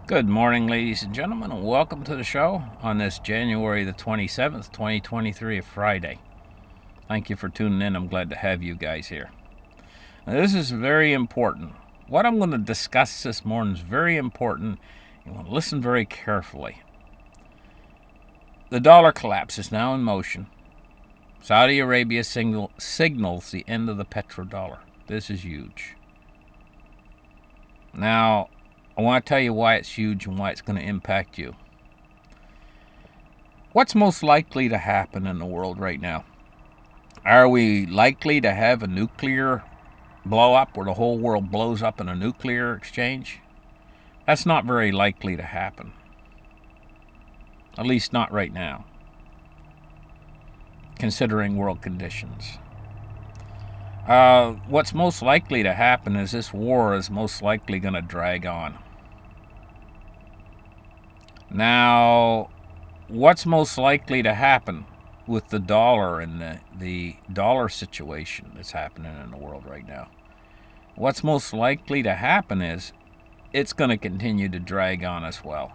Good morning, ladies and gentlemen, and welcome to the show on this January the 27th, 2023, a Friday. Thank you for tuning in. I'm glad to have you guys here. Now, this is very important. What I'm going to discuss this morning is very important. You want to listen very carefully. The dollar collapse is now in motion. Saudi Arabia signals the end of the petrodollar. This is huge. Now, I want to tell you why it's huge and why it's going to impact you. What's most likely to happen in the world right now? Are we likely to have a nuclear blow up where the whole world blows up in a nuclear exchange? That's not very likely to happen. At least not right now, considering world conditions. What's most likely to happen is this war is most likely going to drag on. Now, what's most likely to happen with the dollar and the dollar situation that's happening in the world right now? What's most likely to happen is it's going to continue to drag on as well.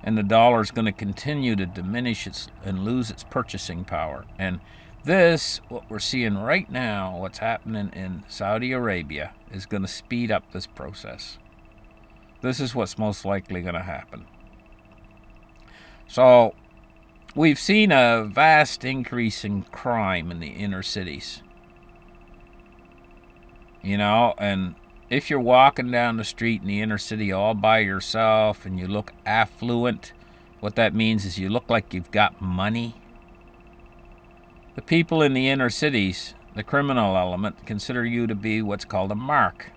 And the dollar is going to continue to diminish and lose its purchasing power. And this, what we're seeing right now, what's happening in Saudi Arabia, is going to speed up this process. This is what's most likely going to happen. So, we've seen a vast increase in crime in the inner cities. And if you're walking down the street in the inner city all by yourself and you look affluent, what that means is you look like you've got money. The people in the inner cities, the criminal element, consider you to be what's called a mark.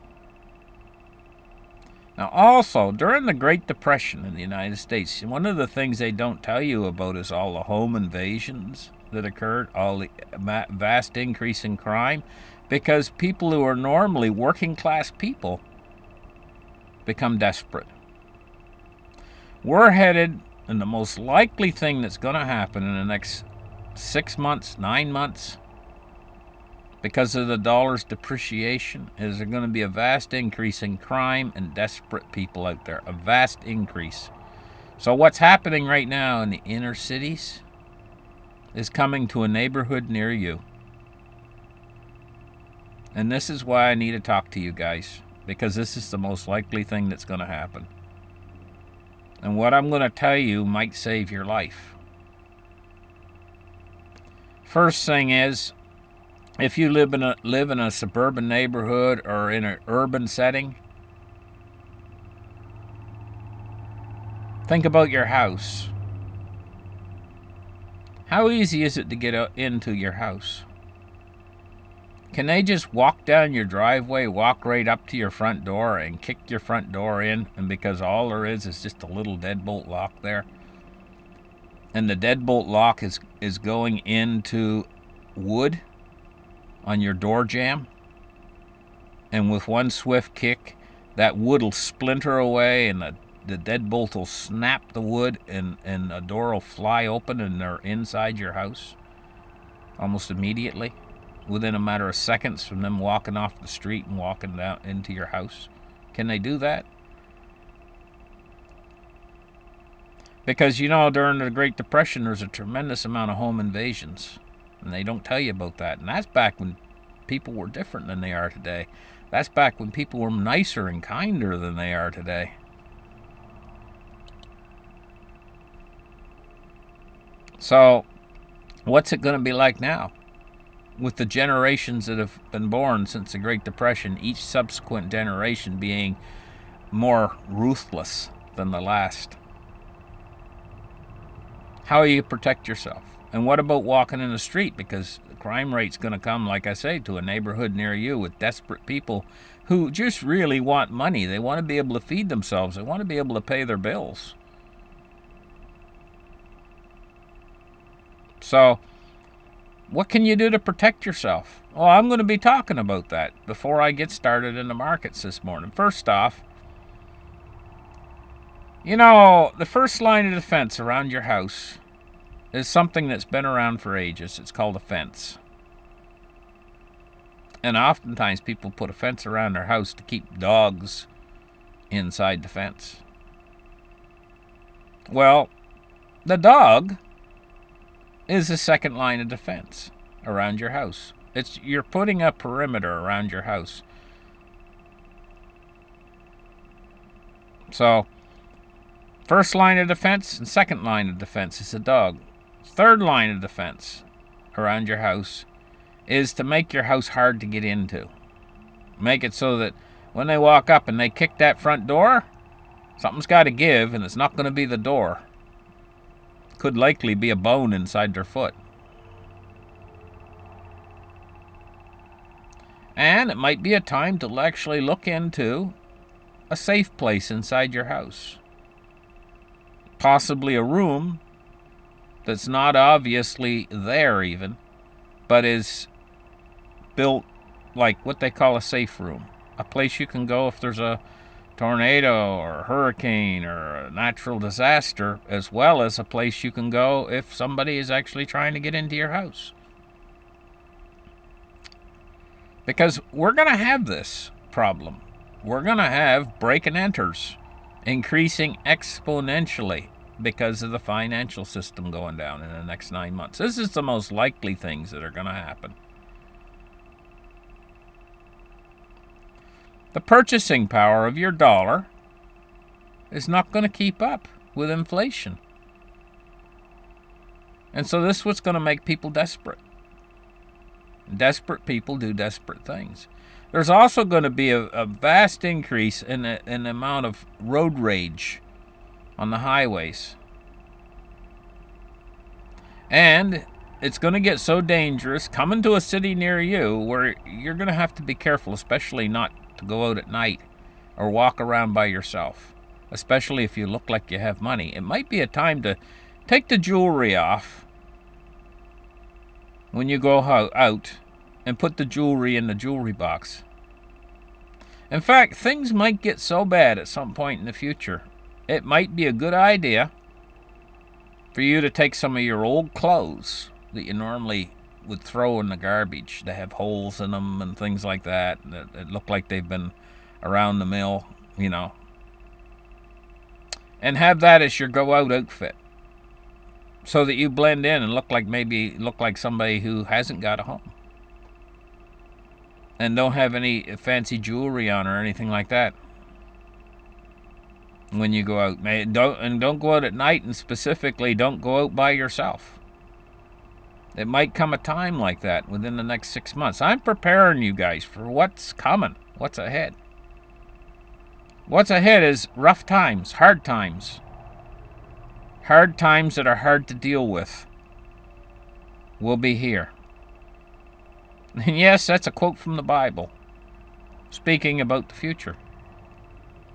Now, also, during the Great Depression in the United States, one of the things they don't tell you about is all the home invasions that occurred, all the vast increase in crime, because people who are normally working class people become desperate. We're headed, and the most likely thing that's going to happen in the next 6 months, 9 months, because of the dollar's depreciation, is there going to be a vast increase in crime and desperate people out there. A vast increase. So what's happening right now in the inner cities is coming to a neighborhood near you. And this is why I need to talk to you guys, because this is the most likely thing that's going to happen. And what I'm going to tell you might save your life. First thing is, if you live in a suburban neighborhood or in an urban setting, think about your house. How easy is it to get into your house? Can they just walk down your driveway, walk right up to your front door and kick your front door in, and because all there is just a little deadbolt lock there? And the deadbolt lock is going into wood on your door jamb, and with one swift kick, that wood will splinter away, and the deadbolt will snap the wood, and the door will fly open, and they're inside your house almost immediately, within a matter of seconds from them walking off the street and walking down into your house. Can they do that? Because during the Great Depression, there's a tremendous amount of home invasions, and they don't tell you about that. And that's back when people were different than they are today. That's back when people were nicer and kinder than they are today. So, what's it going to be like now? With the generations that have been born since the Great Depression, each subsequent generation being more ruthless than the last. How do you protect yourself? And what about walking in the street? Because the crime rate's going to come, like I say, to a neighborhood near you with desperate people who just really want money. They want to be able to feed themselves. They want to be able to pay their bills. So, what can you do to protect yourself? Well, I'm going to be talking about that before I get started in the markets this morning. First off, the first line of defense around your house is something that's been around for ages. It's called a fence. And oftentimes people put a fence around their house to keep dogs inside the fence. Well, the dog is the second line of defense around your house. You're putting a perimeter around your house. So, first line of defense and second line of defense is the dog. Third line of defense around your house is to make your house hard to get into. Make it so that when they walk up and they kick that front door, something's got to give, and it's not going to be the door. Could likely be a bone inside their foot. And it might be a time to actually look into a safe place inside your house. Possibly a room that's not obviously there even, but is built like what they call a safe room. A place you can go if there's a tornado or a hurricane or a natural disaster, as well as a place you can go if somebody is actually trying to get into your house. Because we're going to have this problem. We're going to have break and enters increasing exponentially because of the financial system going down in the next 9 months. This is the most likely things that are going to happen. The purchasing power of your dollar is not going to keep up with inflation. And so this is what's going to make people desperate. Desperate people do desperate things. There's also going to be a vast increase in the amount of road rage on the highways. And it's going to get so dangerous coming to a city near you where you're going to have to be careful, especially not to go out at night or walk around by yourself, especially if you look like you have money. It might be a time to take the jewelry off when you go out and put the jewelry in the jewelry box. In fact, things might get so bad at some point in the future, it might be a good idea for you to take some of your old clothes that you normally would throw in the garbage. They have holes in them and things like that look like they've been around the mill, and have that as your go out outfit, so that you blend in and look like somebody who hasn't got a home and don't have any fancy jewelry on or anything like that when you go out. Don't go out at night, and specifically don't go out by yourself. It might come a time like that within the next 6 months. I'm preparing you guys for what's coming, what's ahead. What's ahead is rough times, hard times. Hard times that are hard to deal with will be here. And yes, that's a quote from the Bible, speaking about the future,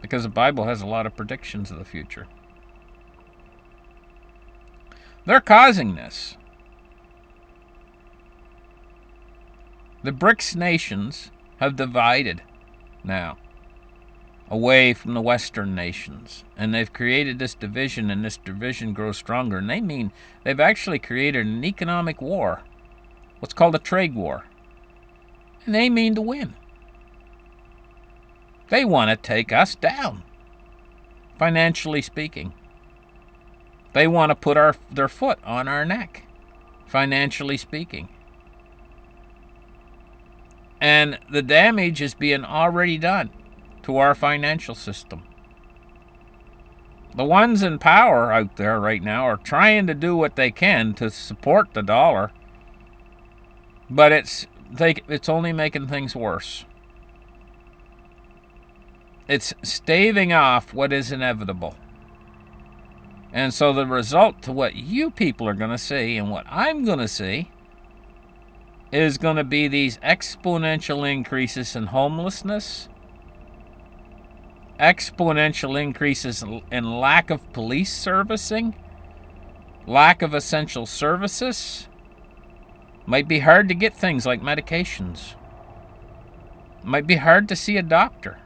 because the Bible has a lot of predictions of the future. They're causing this. The BRICS nations have divided now away from the Western nations, and they've created this division, and this division grows stronger. And they've actually created an economic war, what's called a trade war, and they mean to win. They want to take us down, financially speaking. They want to put their foot on our neck, financially speaking. And the damage is being already done to our financial system. The ones in power out there right now are trying to do what they can to support the dollar, but it's only making things worse. It's staving off what is inevitable. And so the result to what you people are going to see and what I'm going to see is going to be these exponential increases in homelessness, exponential increases in lack of police servicing, lack of essential services. Might be hard to get things like medications. Might be hard to see a doctor.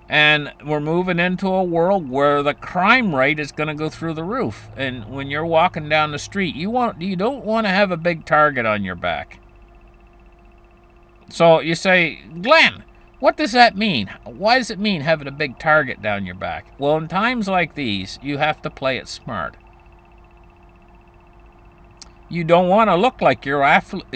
And we're moving into a world where the crime rate is going to go through the roof. And when you're walking down the street, you don't want to have a big target on your back. So you say, Glenn, What does that mean? Why does it mean having a big target down your back? Well, in times like these, you have to play it smart. You don't want to look like you're affluent.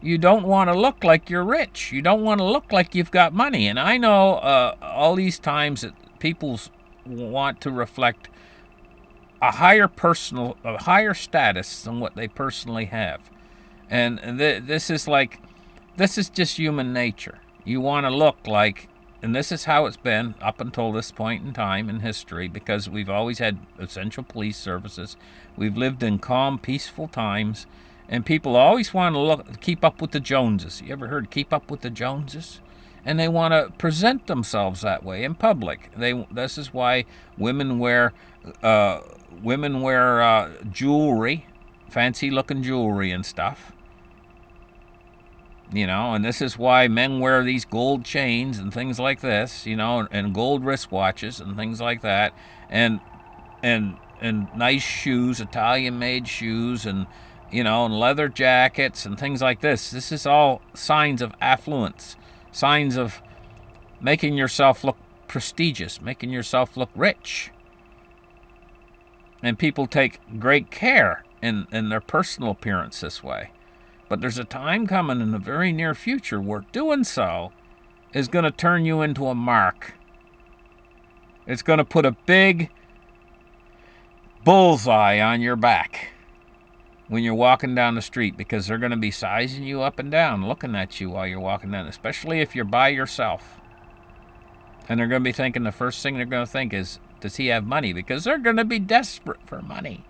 You don't want to look like you're rich. You don't want to look like you've got money. And I know all these times that people want to reflect a higher status than what they personally have. And this is just human nature. You want to look like, and this is how it's been up until this point in time in history, because we've always had essential police services. We've lived in calm, peaceful times, and people always want to keep up with the Joneses. You ever heard keep up with the Joneses? And they want to present themselves that way in public. This is why women wear jewelry, fancy looking jewelry and stuff. And this is why men wear these gold chains and things like this, and gold wristwatches and things like that, and nice shoes, Italian-made shoes, and and leather jackets and things like this. This is all signs of affluence, signs of making yourself look prestigious, making yourself look rich. And people take great care in their personal appearance this way. But there's a time coming in the very near future where doing so is going to turn you into a mark. It's going to put a big bullseye on your back when you're walking down the street, because they're going to be sizing you up and down, looking at you while you're walking down, especially if you're by yourself. And they're going to be thinking, the first thing they're going to think is, does he have money? Because they're going to be desperate for money.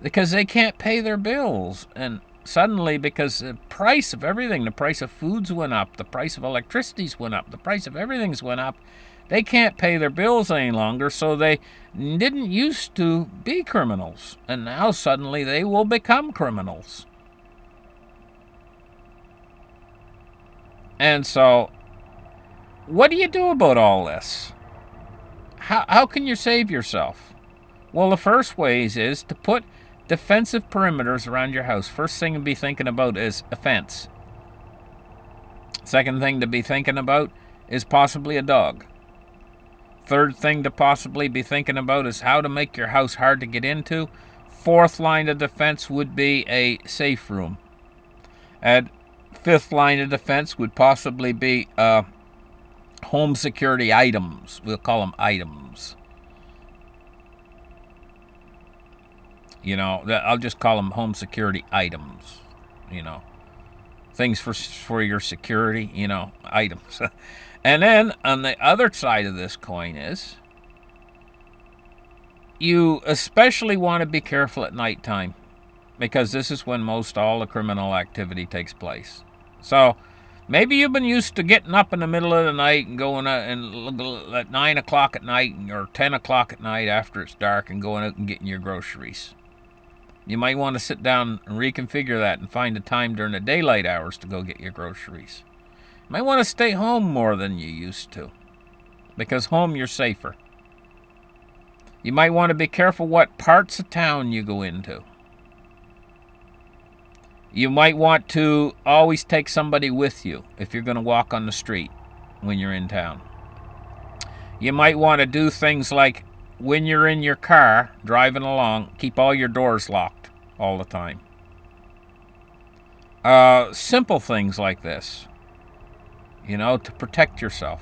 Because they can't pay their bills. And suddenly, because the price of everything, the price of foods went up, the price of electricity's went up, the price of everything's went up, they can't pay their bills any longer, so they didn't used to be criminals, and now suddenly they will become criminals. And so, what do you do about all this? How can you save yourself? Well, the first ways is to put defensive perimeters around your house. First thing to be thinking about is a fence. Second thing to be thinking about is possibly a dog. Third thing to possibly be thinking about is how to make your house hard to get into. Fourth line of defense would be a safe room. And fifth line of defense would possibly be home security items. We'll call them items. I'll just call them home security items. Things for your security, items. And then on the other side of this coin is, you especially want to be careful at nighttime, because this is when most all the criminal activity takes place. So maybe you've been used to getting up in the middle of the night and going out and at 9 o'clock at night or 10 o'clock at night after it's dark and going out and getting your groceries. You might want to sit down and reconfigure that and find a time during the daylight hours to go get your groceries. You might want to stay home more than you used to, because home you're safer. You might want to be careful what parts of town you go into. You might want to always take somebody with you if you're going to walk on the street when you're in town. You might want to do things like, when you're in your car driving along, keep all your doors locked all the time. Simple things like this, to protect yourself.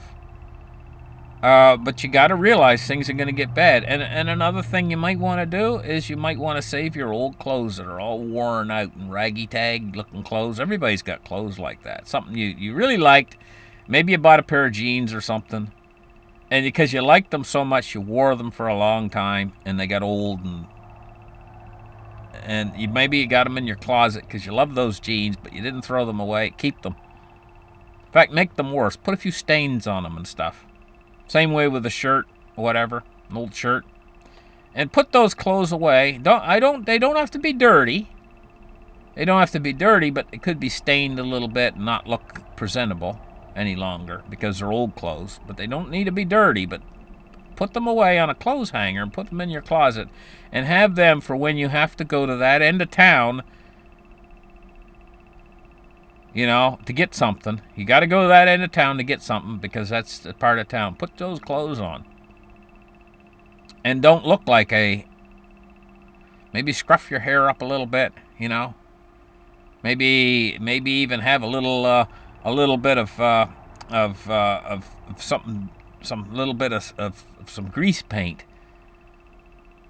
But you got to realize things are going to get bad. And another thing you might want to do is you might want to save your old clothes that are all worn out and raggy-tag looking clothes. Everybody's got clothes like that. Something you really liked. Maybe you bought a pair of jeans or something. And because you liked them so much, you wore them for a long time, and they got old, and maybe you got them in your closet because you love those jeans, but you didn't throw them away. Keep them. In fact, make them worse. Put a few stains on them and stuff. Same way with a shirt, whatever, an old shirt. And put those clothes away. They don't have to be dirty. They don't have to be dirty, but they could be stained a little bit and not look presentable any longer because they're old clothes. But they don't need to be dirty, but put them away on a clothes hanger and put them in your closet and have them for when you have to go to that end of town to get something. You got to go to that end of town to get something because that's the part of town. Put those clothes on. And don't look like maybe scruff your hair up a little bit, Maybe even have a little bit of something, some little bit of some grease paint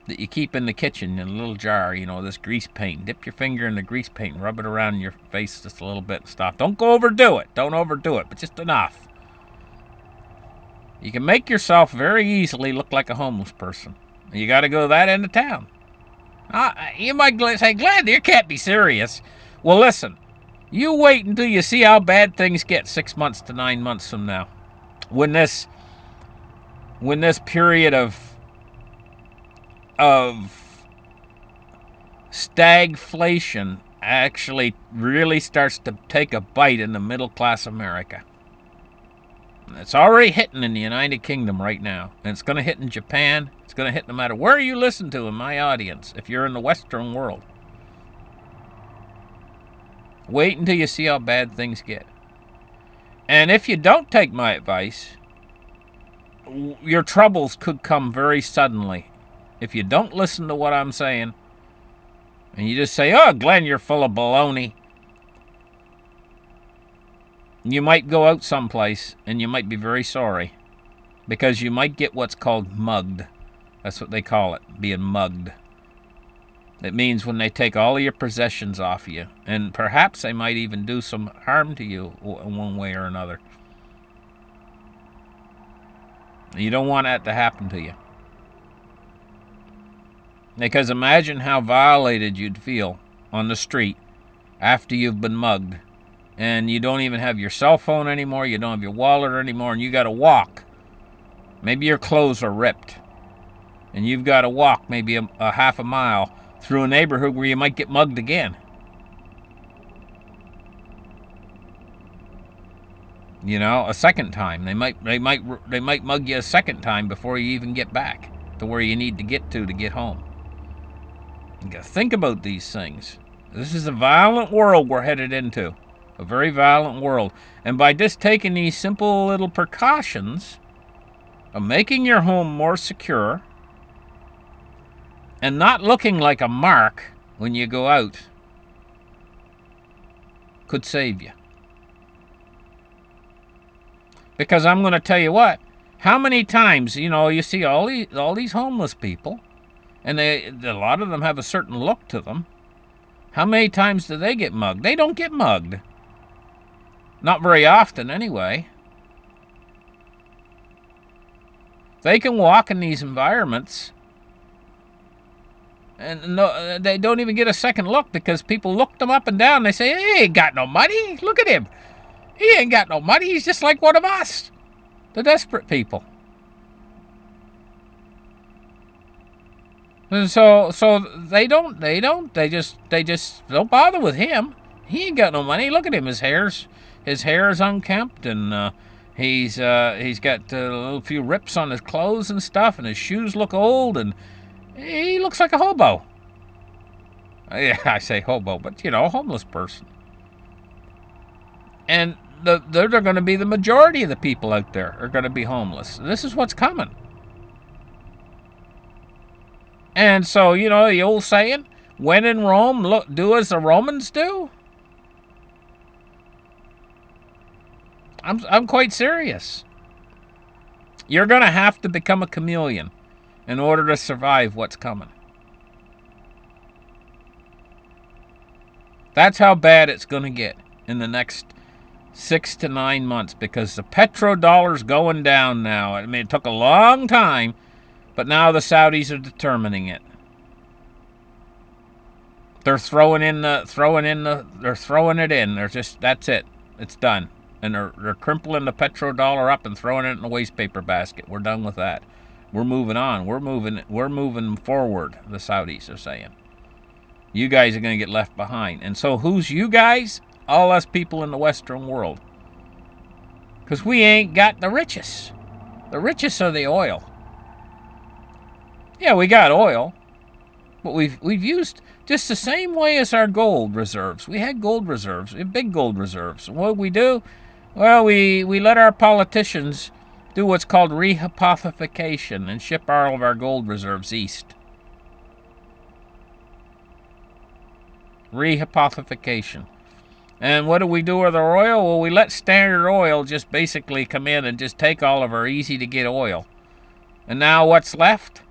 that you keep in the kitchen in a little jar, this grease paint. Dip your finger in the grease paint and rub it around your face just a little bit and stop. Don't overdo it, but just enough. You can make yourself very easily look like a homeless person. You got to go to that end of town. You might say, Glenn, you can't be serious. Well, listen, you wait until you see how bad things get 6 months to 9 months from now. When this period of stagflation actually really starts to take a bite in the middle class America. It's already hitting in the United Kingdom right now, and it's going to hit in Japan. It's going to hit no matter where you listen to in my audience, if you're in the Western world. Wait until you see how bad things get. And if you don't take my advice, your troubles could come very suddenly. If you don't listen to what I'm saying, and you just say, oh, Glenn, you're full of baloney, you might go out someplace and you might be very sorry, because you might get what's called mugged. That's what they call it, being mugged. It means when they take all of your possessions off you, and perhaps they might even do some harm to you in one way or another. You don't want that to happen to you. Because imagine how violated you'd feel on the street after you've been mugged, and you don't even have your cell phone anymore, you don't have your wallet anymore, and you got to walk. Maybe your clothes are ripped, and you've got to walk maybe a half a mile through a neighborhood where you might get mugged again. A second time. They might mug you a second time before you even get back to where you need to get home. You got to think about these things. This is a violent world we're headed into. A very violent world. And by just taking these simple little precautions of making your home more secure and not looking like a mark when you go out could save you. Because I'm going to tell you what, how many times, you see all these homeless people, and a lot of them have a certain look to them. How many times do they get mugged? They don't get mugged. Not very often, anyway. They can walk in these environments, and no, they don't even get a second look because people look them up and down. They say, he ain't got no money. Look at him. He ain't got no money. He's just like one of us, the desperate people. And so they just don't bother with him. He ain't got no money. Look at him. His hair is unkempt, and he's got a little few rips on his clothes and stuff, and his shoes look old, and he looks like a hobo. Yeah, I say hobo, but a homeless person. And they're going to be the majority of the people out there are going to be homeless. This is what's coming. And so, the old saying, when in Rome, do as the Romans do. I'm quite serious. You're going to have to become a chameleon in order to survive what's coming. That's how bad it's going to get in the next 6 to 9 months, because the petrodollar's going down now. I mean, it took a long time, but now the Saudis are determining it. They're throwing it in. That's it. It's done. And they're crimpling the petrodollar up and throwing it in a waste paper basket. We're done with that. We're moving on. We're moving forward, the Saudis are saying. You guys are going to get left behind. And so who's you guys? All us people in the Western world. Because we ain't got the richest. The richest are the oil. Yeah, we got oil. But we've used just the same way as our gold reserves. We had gold reserves, big gold reserves. What do? Well, we let our politicians do what's called rehypothecation and ship all of our gold reserves east. Rehypothecation. And what do we do with our oil? Well, we let Standard Oil just basically come in and just take all of our easy-to-get oil. And now what's left?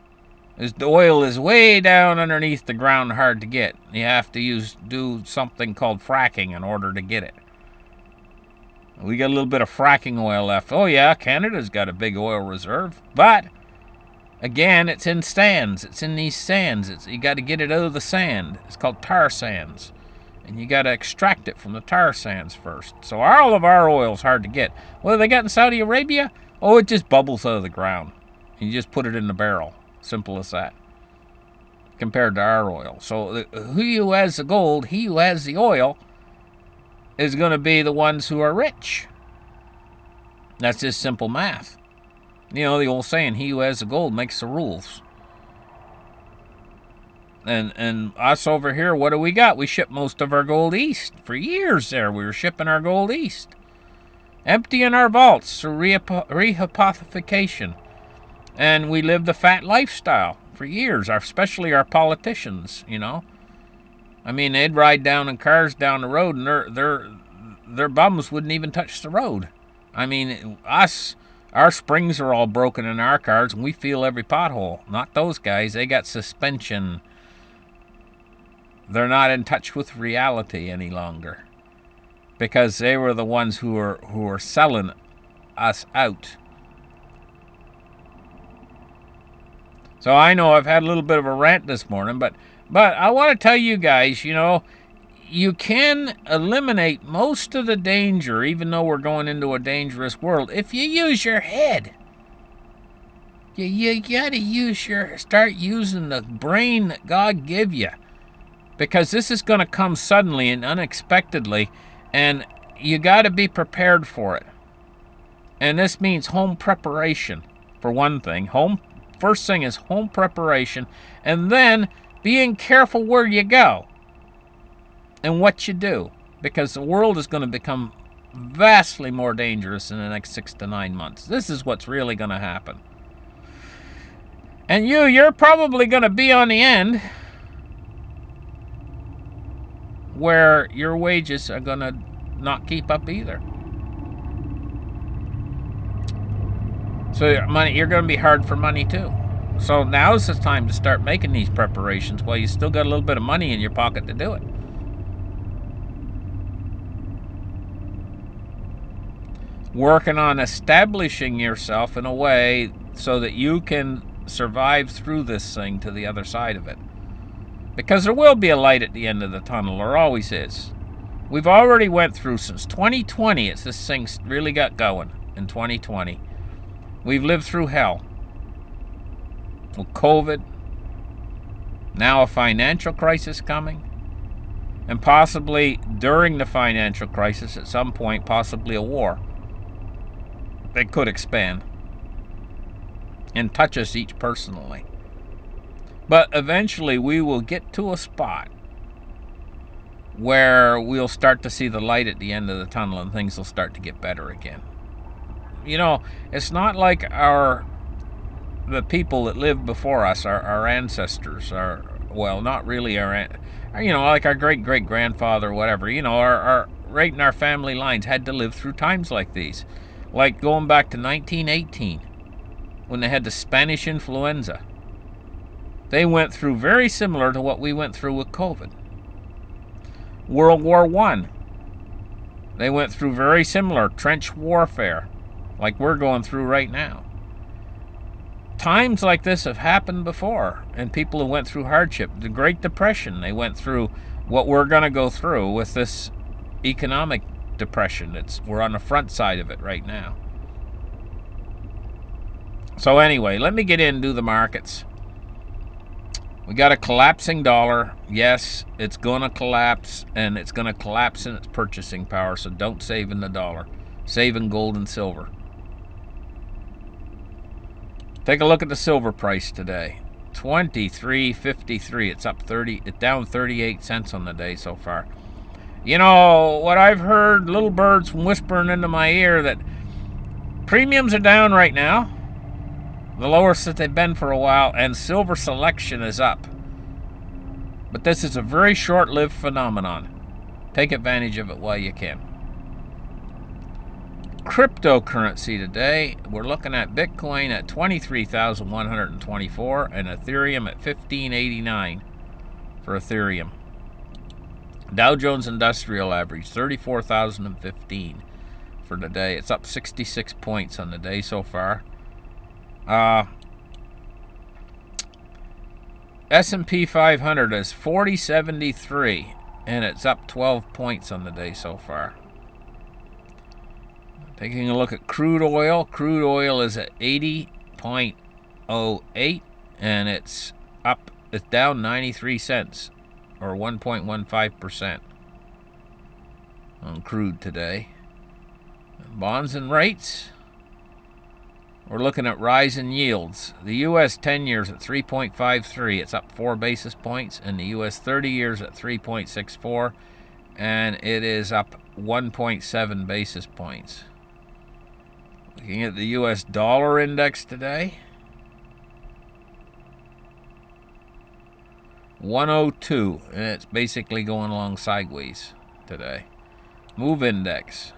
The oil is way down underneath the ground, hard to get. You have to do something called fracking in order to get it. We got a little bit of fracking oil left. Oh yeah, Canada's got a big oil reserve, but again, it's in sands. It's in these sands. You got to get it out of the sand. It's called tar sands, and you got to extract it from the tar sands first. So all of our oil's hard to get. What do they got in Saudi Arabia? Oh, it just bubbles out of the ground. You just put it in the barrel. Simple as that. Compared to our oil. So he who has the gold, he who has the oil, is going to be the ones who are rich. That's just simple math. You know, the old saying, he who has the gold makes the rules. And us over here, what do we got? We ship most of our gold east. For years there, we were shipping our gold east. Emptying our vaults through rehypothecation. And we lived the fat lifestyle for years, especially our politicians, you know. I mean, they'd ride down in cars down the road, and their bums wouldn't even touch the road. I mean, our springs are all broken in our cars, and we feel every pothole. Not those guys. They got suspension. They're not in touch with reality any longer, because they were the ones who were selling us out. So I know I've had a little bit of a rant this morning, but I want to tell you guys, you know, you can eliminate most of the danger, even though we're going into a dangerous world, if you use your head. You got to start using the brain that God give you, because this is going to come suddenly and unexpectedly, and you got to be prepared for it. And this means home preparation, for one thing. First thing is home preparation, and then being careful where you go and what you do, because the world is going to become vastly more dangerous in the next 6 to 9 months. This is what's really going to happen. And you're probably going to be on the end where your wages are going to not keep up either. So you're going to be hard for money too. So now's the time to start making these preparations while you still got a little bit of money in your pocket to do it. Working on establishing yourself in a way so that you can survive through this thing to the other side of it. Because there will be a light at the end of the tunnel. There always is. We've already went through, since 2020, this thing really got going in 2020. We've lived through hell. With COVID, now a financial crisis coming, and possibly during the financial crisis at some point, possibly a war that could expand and touch us each personally. But eventually we will get to a spot where we'll start to see the light at the end of the tunnel and things will start to get better again. You know, it's not like the people that lived before us, our ancestors, not really like our great-great-grandfather or whatever, our right in our family lines had to live through times like these. Like going back to 1918, when they had the Spanish influenza. They went through very similar to what we went through with COVID. World War I. They went through very similar trench warfare, like we're going through right now. Times like this have happened before, and people who went through hardship. The Great Depression, they went through what we're going to go through with this economic depression. We're on the front side of it right now. So anyway, let me get in and do the markets. We got a collapsing dollar. Yes, it's going to collapse, and it's going to collapse in its purchasing power, so don't save in the dollar. Save in gold and silver. Take a look at the silver price today. 23.53. It's up 30. It's down 38 cents on the day so far. You know what I've heard? Little birds whispering into my ear that premiums are down right now, the lowest that they've been for a while, and silver selection is up. But this is a very short-lived phenomenon. Take advantage of it while you can. Cryptocurrency today, we're looking at Bitcoin at 23,124 and Ethereum at 1589 for Ethereum. Dow Jones Industrial Average 34,015 for the day. It's up 66 points on the day so far. S&P 500 is 4073 and it's up 12 points on the day so far. Taking a look at crude oil. Crude oil is at 80.08 and it's down 93 cents or 1.15% on crude today. Bonds and rates. We're looking at rising yields. The U.S. 10 years at 3.53. It's up 4 basis points. And the U.S. 30 years at 3.64. And it is up 1.7 basis points. Looking at the U.S. dollar index today. 102. And it's basically going along sideways today. Move index.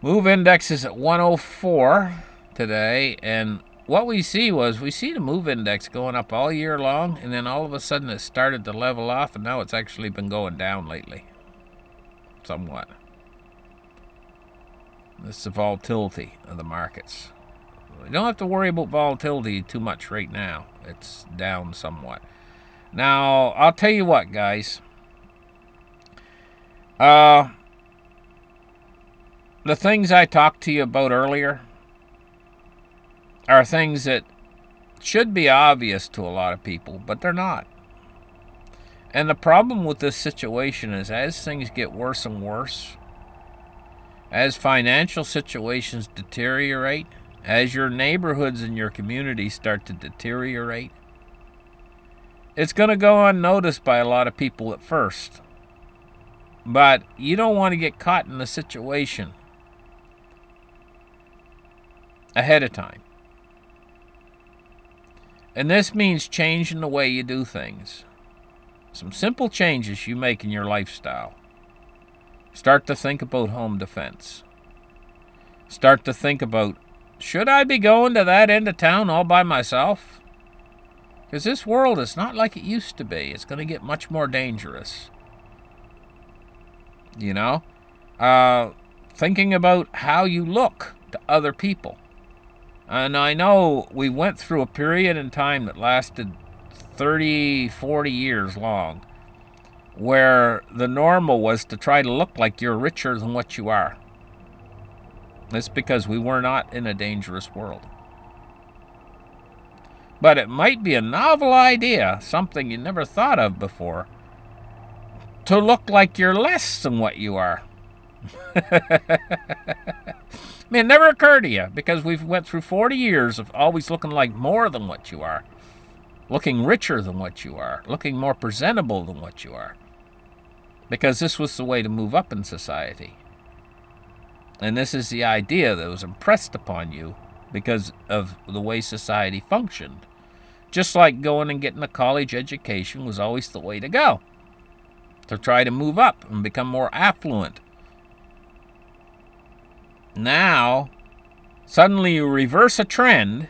Move index is at 104 today, and what we see the move index going up all year long, and then all of a sudden it started to level off, and now it's actually been going down lately, somewhat. This is the volatility of the markets. We don't have to worry about volatility too much right now. It's down somewhat. Now, I'll tell you what, guys. The things I talked to you about earlier are things that should be obvious to a lot of people, but they're not. And the problem with this situation is as things get worse and worse, as financial situations deteriorate, as your neighborhoods and your communities start to deteriorate, it's going to go unnoticed by a lot of people at first. But you don't want to get caught in the situation ahead of time. And this means changing the way you do things. Some simple changes you make in your lifestyle. Start to think about home defense. Start to think about, should I be going to that end of town all by myself? Because this world is not like it used to be. It's going to get much more dangerous. You know? Thinking about how you look to other people. And I know we went through a period in time that lasted 30, 40 years long, where the normal was to try to look like you're richer than what you are. That's because we were not in a dangerous world. But it might be a novel idea, something you never thought of before, to look like you're less than what you are. I mean, it never occurred to you because we've went through 40 years of always looking like more than what you are, looking richer than what you are, looking more presentable than what you are, because this was the way to move up in society. And this is the idea that was impressed upon you because of the way society functioned. Just like going and getting a college education was always the way to go, to try to move up and become more affluent. Now, suddenly you reverse a trend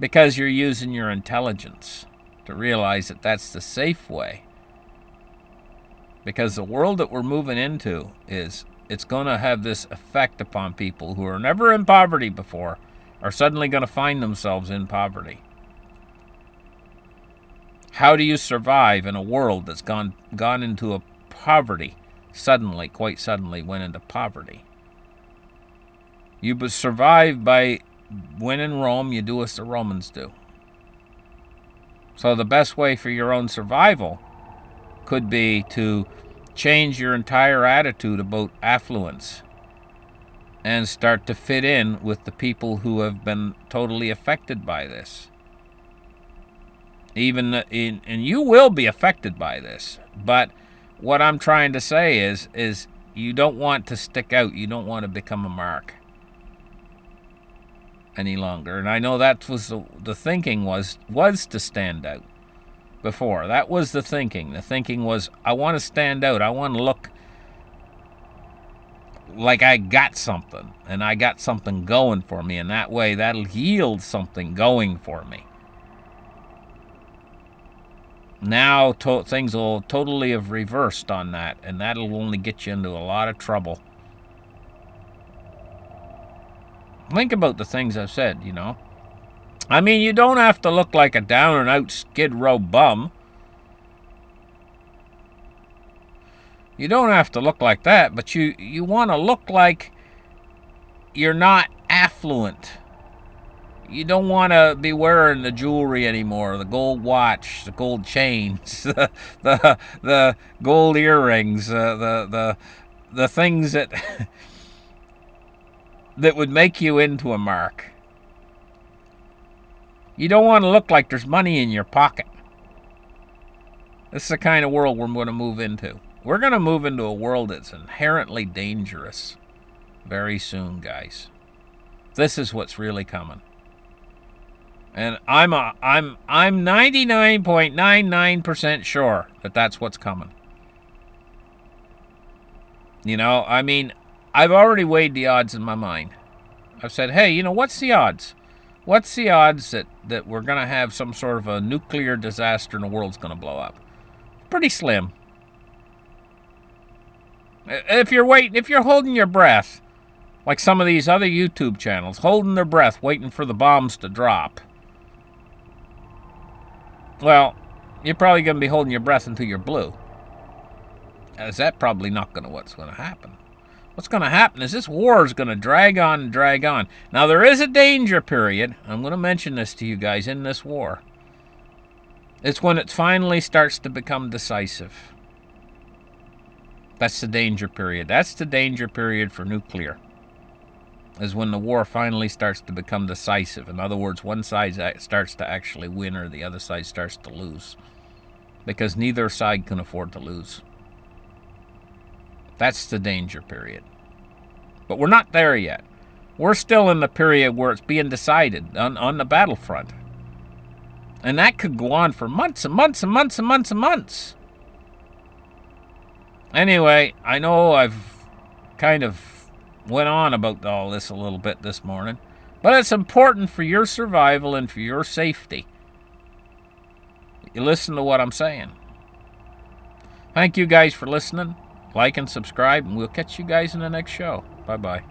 because you're using your intelligence to realize that that's the safe way. Because the world that we're moving into it's going to have this effect upon people who are never in poverty before, are suddenly going to find themselves in poverty. How do you survive in a world that's gone into a poverty? Quite suddenly went into poverty. You survive by, when in Rome, you do as the Romans do. So the best way for your own survival could be to change your entire attitude about affluence. and start to fit in with the people who have been totally affected by this. And you will be affected by this. But what I'm trying to say is you don't want to stick out. You don't want to become a mark any longer. And I know that was the thinking was to stand out before. That was the thinking. The thinking was, I want to stand out. I want to look like I got something, and I got something going for me, and that way that'll yield something going for me. Now things will totally have reversed on that, and that'll only get you into a lot of trouble. Think about the things I've said, you know. I mean, you don't have to look like a down and out Skid Row bum. You don't have to look like that, but you want to look like you're not affluent. You don't want to be wearing the jewelry anymore, the gold watch, the gold chains, the gold earrings, the things that that would make you into a mark. You don't want to look like there's money in your pocket. This is the kind of world we're going to move into. We're going to move into a world that's inherently dangerous very soon, guys. This is what's really coming. And I'm 99.99% sure that that's what's coming. You know, I mean, I've already weighed the odds in my mind. I've said, hey, you know, what's the odds? What's the odds that we're going to have some sort of a nuclear disaster and the world's going to blow up? Pretty slim. If you're holding your breath, like some of these other YouTube channels, holding their breath, waiting for the bombs to drop, well, you're probably going to be holding your breath until you're blue. Is that probably not what's going to happen? What's going to happen is this war is going to drag on and drag on. Now, there is a danger period. I'm going to mention this to you guys in this war. It's when it finally starts to become decisive. That's the danger period. That's the danger period for nuclear. Is when the war finally starts to become decisive. In other words, one side starts to actually win or the other side starts to lose. Because neither side can afford to lose. That's the danger period. But we're not there yet. We're still in the period where it's being decided on the battlefront. And that could go on for months and months and months and months and months. Anyway, I know I've kind of went on about all this a little bit this morning. But it's important for your survival and for your safety. You listen to what I'm saying. Thank you guys for listening. Like and subscribe, and we'll catch you guys in the next show. Bye-bye.